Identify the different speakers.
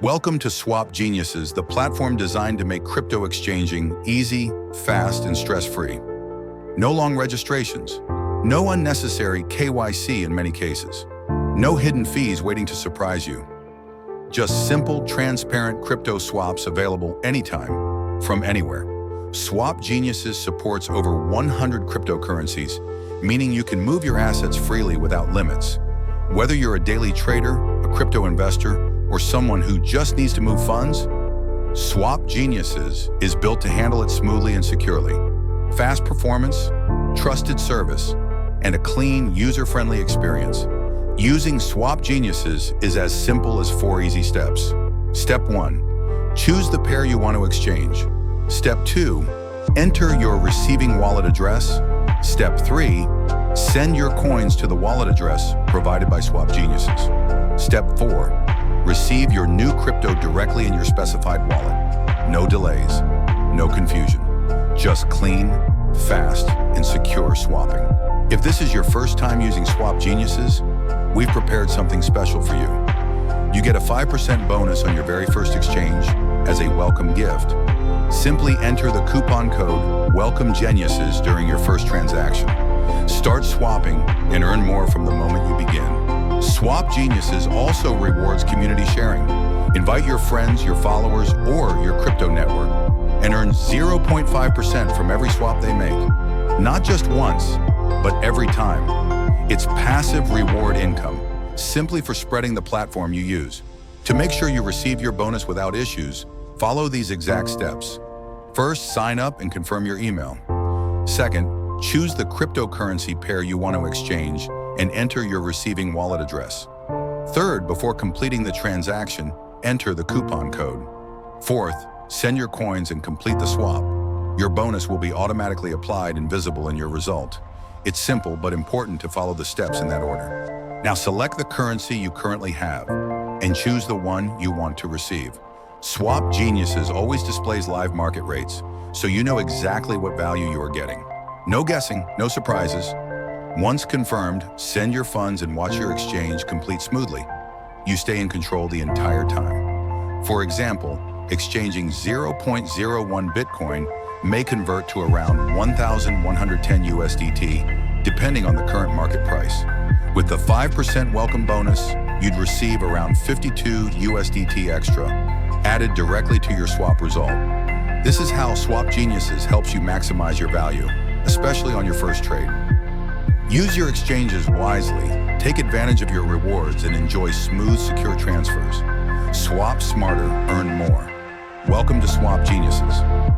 Speaker 1: Welcome to SwapGeniuses, the platform designed to make crypto exchanging easy, fast, and stress-free. No long registrations, no unnecessary KYC in many cases, no hidden fees waiting to surprise you. Just simple, transparent crypto swaps available anytime, from anywhere. SwapGeniuses supports over 100 cryptocurrencies, meaning you can move your assets freely without limits. Whether you're a daily trader, a crypto investor, or someone who just needs to move funds, SwapGeniuses is built to handle it smoothly and securely. Fast performance, trusted service, and a clean, user-friendly experience. Using SwapGeniuses is as simple as 4 easy steps. Step 1, choose the pair you want to exchange. Step 2, enter your receiving wallet address. Step 3, send your coins to the wallet address provided by SwapGeniuses. Step 4, receive your new crypto directly in your specified wallet. No delays, no confusion. Just clean, fast, and secure swapping. If this is your first time using SwapGeniuses, we've prepared something special for you. You get a 5% bonus on your very first exchange as a welcome gift. Simply enter the coupon code SwapGeniuses during your first transaction. Start swapping and earn more from the moment you begin. SwapGeniuses also rewards community sharing. Invite your friends, your followers, or your crypto network and earn 0.5% from every swap they make. Not just once, but every time. It's passive reward income, simply for spreading the platform you use. To make sure you receive your bonus without issues, follow these exact steps. First, sign up and confirm your email. Second, choose the cryptocurrency pair you want to exchange and enter your receiving wallet address. Third, before completing the transaction, enter the coupon code. Fourth, send your coins and complete the swap. Your bonus will be automatically applied and visible in your result. It's simple but important to follow the steps in that order. Now select the currency you currently have and choose the one you want to receive. SwapGeniuses always displays live market rates, so you know exactly what value you are getting. No guessing, no surprises. Once confirmed, send your funds and watch your exchange complete smoothly. You stay in control the entire time. For example, exchanging 0.01 Bitcoin may convert to around 1,110 USDT, depending on the current market price. With the 5% welcome bonus, you'd receive around 52 USDT extra, added directly to your swap result. This is how SwapGeniuses helps you maximize your value, especially on your first trade. Use your exchanges wisely, take advantage of your rewards, and enjoy smooth, secure transfers. Swap smarter, earn more. Welcome to SwapGeniuses.